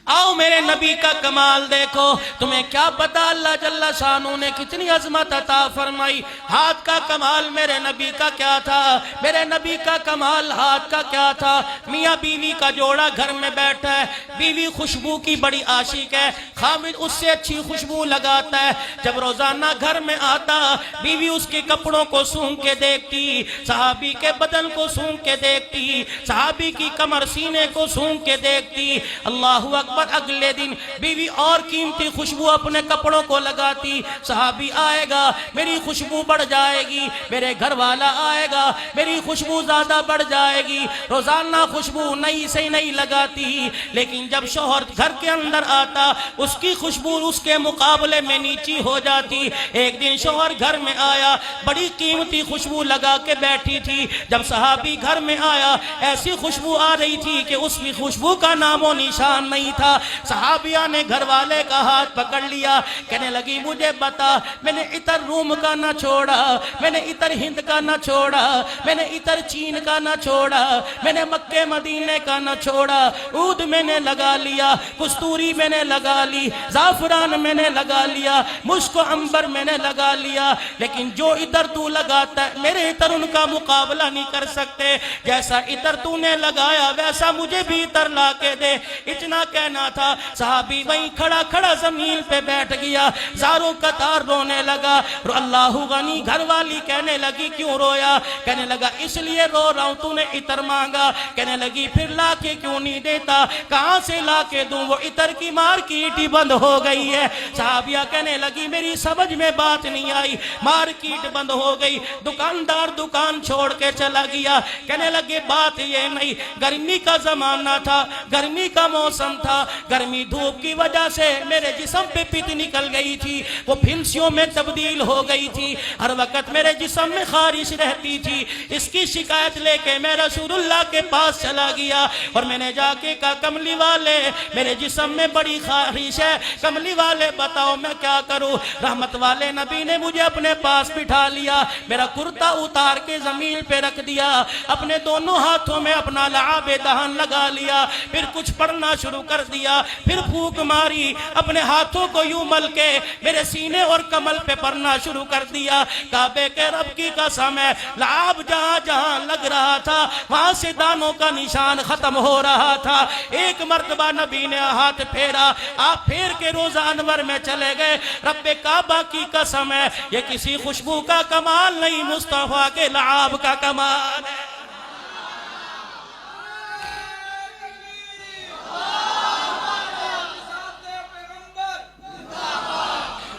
آؤ میرے نبی کا کمال دیکھو. تمہیں کیا پتا اللہ جل شانہ نے کتنی عظمت عطا فرمائی. ہاتھ کا کمال میرے نبی کا کیا تھا؟ میرے نبی کا کمال ہاتھ کا کیا تھا؟ میاں بیوی کا جوڑا گھر میں بیٹھا ہے، بیوی خوشبو کی بڑی عاشق ہے، خامد اس سے اچھی خوشبو لگاتا ہے. جب روزانہ گھر میں آتا بیوی اس کے کپڑوں کو سونگھ کے دیکھتی، صحابی کے بدن کو سونگھ کے دیکھتی، صحابی کی کمر سینے کو سونگھ کے دیکھتی. اللہ اکبر. اگلے دن بیوی اور قیمتی خوشبو اپنے کپڑوں کو لگاتی. صحابی آئے گا میری خوشبو بڑھ جائے گی، میرے گھر والا آئے گا میری خوشبو زیادہ بڑھ جائے گی. روزانہ خوشبو نئی سے نئی لگاتی، لیکن جب شوہر گھر کے اندر آتا اس کی خوشبو اس کے مقابلے میں نیچی ہو جاتی. ایک دن شوہر گھر میں آیا، بڑی قیمتی خوشبو لگا کے بیٹھی تھی. جب صحابی گھر میں آیا ایسی خوشبو آ رہی تھی کہ اس کی خوشبو کا نام و نشان نہیں تھا. صحابیہ نے گھر والے کا ہاتھ پکڑ لیا، کہنے لگی مجھے بتا، میں نے عطر روم کا نہ چھوڑا، میں نے عطر ہند کا نہ چھوڑا، میں نے عطر چین کا نہ چھوڑا، میں نے مکہ مدینے کا نہ چھوڑا. عود میں نے لگا لیا، کستوری میں نے لگا لی، زعفران میں نے لگا لیا، مشک و عنبر میں نے لگا لیا، لیکن جو عطر تو لگاتا ہے میرے عطر ان کا مقابلہ نہیں کر سکتے. جیسا عطر تو نے لگایا ویسا مجھے بھی عطر لا کے دے. اتنا کہنا تھا، صحابی وہیں کھڑا کھڑا زمین پہ بیٹھ گیا، زاروں قطار رونے لگا. اللہ غنی. گھر والی کہنے لگی کیوں رویا؟ کہنے لگا اس لیے رو رہا ہوں تو نے عطر مانگا. کہنے لگی پھر لا کے کیوں نہیں دیتا؟ کہاں سے لا کے دوں؟ وہ عطر کی مارکیٹ ہی بند ہو گئی ہے. صحابیہ کہنے لگی میری سمجھ میں بات نہیں آئی. مارکیٹ بند ہو گئی، دکاندار دکان چھوڑ کے چلا گیا. کہنے لگے بات یہ نہیں، گرمی کا زمانہ تھا، گرمی کا موسم تھا، گرمی دھوپ کی وجہ سے میرے جسم پہ پت نکل گئی تھی، وہ پھنسیوں میں تبدیل ہو گئی تھی، ہر وقت میرے جسم میں خارش رہتی تھی. اس کی شکایت لے کے میں رسول اللہ کے پاس چلا گیا اور میں نے جا کے کہا کملی والے میرے جسم میں بڑی خارش ہے، کملی والے بتاؤ میں کیا کروں؟ رحمت والے نبی نے مجھے اپنے پاس بٹھا لیا، میرا کرتا اتار کے زمین پہ رکھ دیا، اپنے دونوں ہاتھوں میں اپنا لعاب دہن لگا لیا، پھر کچھ پڑھنا شروع کر دیا، پھر پھونک ماری، اپنے ہاتھوں کو یوں مل کے میرے سینے اور کمل پہ پڑھنا شروع کر دیا. کعبے کے رب کی قسم ہے لعاب جہاں جہاں لگ رہا تھا وہاں سے دانوں کا نشان ختم ہو رہا تھا. ایک مرتبہ نبی نے ہاتھ پھیرا، آپ پھیر کے روضہ انور میں چلے گئے. رب کعبہ کی قسم ہے یہ کسی خوشبو کا کمال نہیں، مصطفیٰ کے لعاب کا کمال ہے.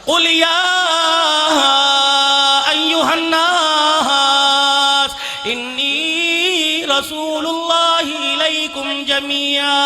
قُلْ يَا أَيُّهَا النَّاسُ إِنِّي رَسُولُ اللَّهِ إِلَيْكُمْ جَمِيعًا.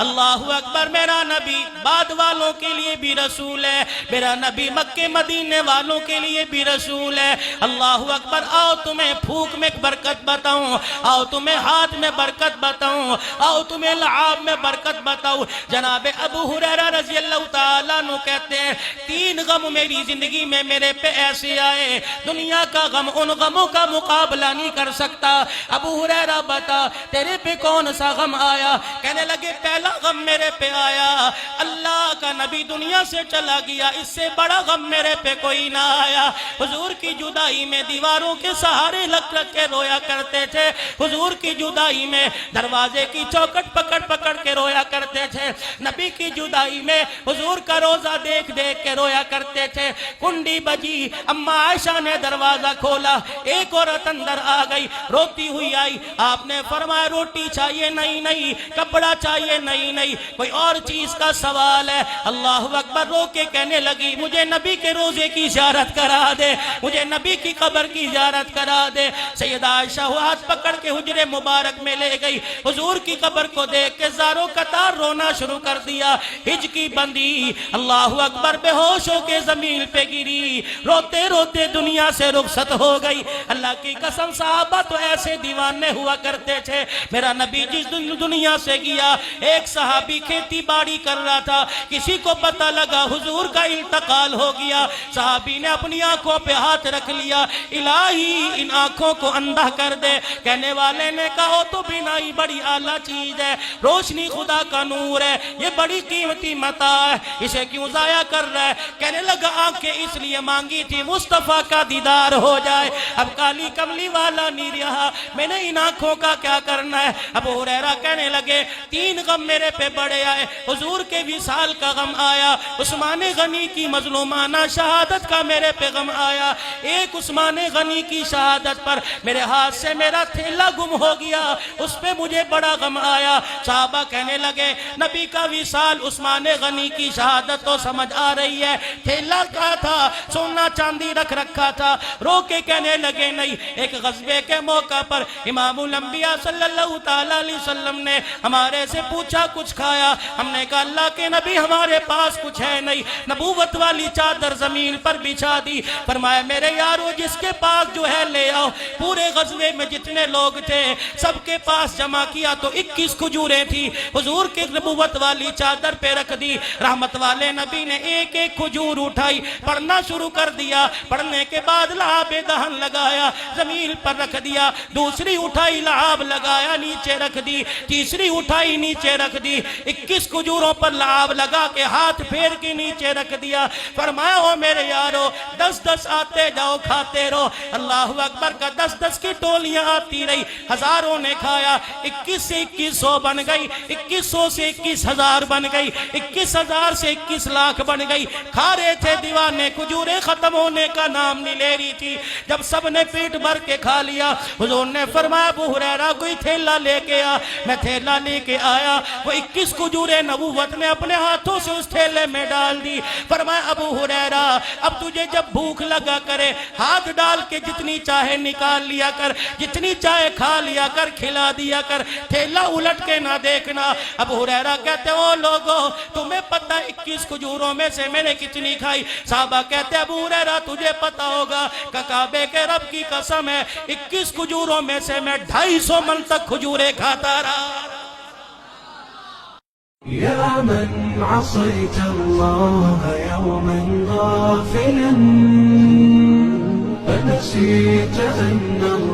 اللہ اکبر. میرا نبی بعد والوں کے لیے بھی رسول ہے، میرا نبی مکہ مدینے والوں کے لیے بھی رسول ہے. اللہ اکبر. آؤ تمہیں پھوک میں برکت بتاؤں، آؤ تمہیں ہاتھ میں برکت بتاؤں، آؤ تمہیں لعاب میں برکت بتاؤں. جناب ابو ہریرہ رضی اللہ تعالیٰ عنہ کہتے ہیں 3 غم میری زندگی میں میرے پہ ایسے آئے، دنیا کا غم ان غموں کا مقابلہ نہیں کر سکتا. ابو ہریرہ بتا تیرے پہ کون سا غم آیا؟ کہنے لگے پہلا غم میرے پہ آیا، اللہ کا نبی دنیا سے چلا گیا، اس سے بڑا غم میرے پہ کوئی نہ آیا. حضور کی جدائی میں دیواروں کے سہارے لگ کے رویا کرتے تھے، حضور کی جدائی میں دروازے کی چوکٹ پکڑ پکڑ کے رویا کرتے تھے، نبی کی جدائی میں حضور کا روزہ دیکھ دیکھ کے رویا کرتے تھے. کنڈی بجی، اما عائشہ نے دروازہ کھولا، ایک عورت اندر آ گئی، روتی ہوئی آئی. آپ نے فرمایا روٹی چاہیے؟ نہیں نہیں. کپڑا چاہیے؟ نہیں نہیں. کوئی اور چیز کا سوال ہے؟ اللہ اکبر. رو کے کہنے لگی مجھے نبی کے روزے کی زیارت کرا دے، مجھے نبی کی قبر کی زیارت کرا دے. سیدہ عائشہ ہاتھ پکڑ کے حجرے مبارک میں لے گئی، حضور کی قبر کو دیکھ کے زاروں قطار رونا شروع کر دیا. ہجکی بندی، اللہ اکبر. بے ہوش ہو کے زمین پہ گری، روتے روتے دنیا سے رخصت ہو گئی. اللہ کی قسم صحابہ تو ایسے دیوانے ہوا کرتے تھے. میرا نبی جس دنیا سے گیا، ایک صحابی کھیتی باڑی کر رہا تھا، کسی کو پتہ لگا حضور کا انتقال ہو گیا. صحابی نے اپنی آنکھوں پہ ہاتھ رکھ لیا، الہی ان آنکھوں آنکھوں کو اندھا کر دے۔ کہنے والے نے کہا تو بینائی بڑی اعلیٰ چیز ہے، روشنی خدا کا نور ہے، یہ بڑی قیمتی متاع ہے، اسے کیوں ضائع کر رہا ہے؟ کہنے لگا آنکھیں اس لیے مانگی تھی مصطفیٰ کا دیدار ہو جائے، اب کالی کملی والا نہیں رہا، میں نے ان آنکھوں کا کیا کرنا ہے؟ ابو ہریرہ کہنے لگے 3 غم میرے پہ بڑے آئے، حضور کے وصال کا غم آیا، عثمان غنی کی مظلومانہ شہادت کا میرے پہ غم آیا، ایک عثمان غنی کی شہادت پر میرے ہاتھ سے میرا تھیلا گم ہو گیا، اس پہ مجھے بڑا غم آیا۔ صحابہ کہنے لگے نبی کا وصال، عثمان غنی کی شہادت تو سمجھ آ رہی ہے، تھیلا کہا تھا، سونا چاندی رکھ رکھا تھا، رو کے کہنے لگے نہیں۔ ایک غزوے کے موقع پر امام الانبیاء صلی اللہ تعالیٰ علیہ وسلم نے ہمارے سے پوچھا کچھ کھایا؟ ہم نے کہا اللہ کے نبی ہمارے پاس کچھ ہے نہیں، نبوت والی چادر زمین پر بچھا دی، فرمایا میرے یارو جس کے پاس جو ہے لے آؤ۔ پورے غزوے میں جتنے لوگ تھے سب کے پاس جمع کیا تو 21 کھجوریں تھی، حضور کی نبوت والی چادر پہ رکھ دی۔ رحمت والے نبی نے ایک ایک کھجور اٹھائی، پڑھنا شروع کر دیا، پڑھنے کے بعد لعاب دہن لگایا، زمین پر رکھ دیا، دوسری اٹھائی لعاب لگایا، نیچے رکھ دی، تیسری اٹھائی نیچے رکھ دی، 21 کھجوروں پر لعاب لگا کے ہاتھ پھیر کے نیچے رکھ دیا، فرمایا او میرے یارو 10 آتے جاؤ کھاتے رہو۔ اللہ اکبر کا 10 کی ٹولیاں آتی رہی، ہزاروں نے کھایا، 21 سے 2100 بن گئی، 2100 سے 21,000 بن گئی، 21,000 سے 21 لاکھ بن گئی، کھا رہے تھے دیوانے، کھجوریں ختم ہونے کا نام نہیں لے رہی تھی۔ جب سب نے پیٹ بھر کے کھا لیا، حضور نے فرمایا ابو ہریرہ کوئی تھیلا لے کے آ، میں تھیلا لے کے آیا، وہ 21 کھجوریں نبوت نے اپنے ہاتھوں سے اس تھیلے میں ڈال دی، فرمایا ابو ہریرہ اب تجھے جب بھوک لگا کرے ہاتھ ڈال کے جتنی چاہے نکال لیا کر، جتنی چاہے کھا لیا کر، کھلا دیا کر، تھیلا الٹ کے نہ دیکھنا۔ ابو ہریرہ کہتے او لوگوں تمہیں پتہ 21 کھجوروں میں سے میں نے کتنی کھائی؟ صحابہ کہتے ابو ہریرہ تجھے پتہ ہوگا کہ کعبے کے رب کی قسم ہے 21 کھجوروں میں سے میں 250 من تک کھجوریں کھاتا رہا۔ يا من عصيت الله يوما غافلا فنسيت أن الله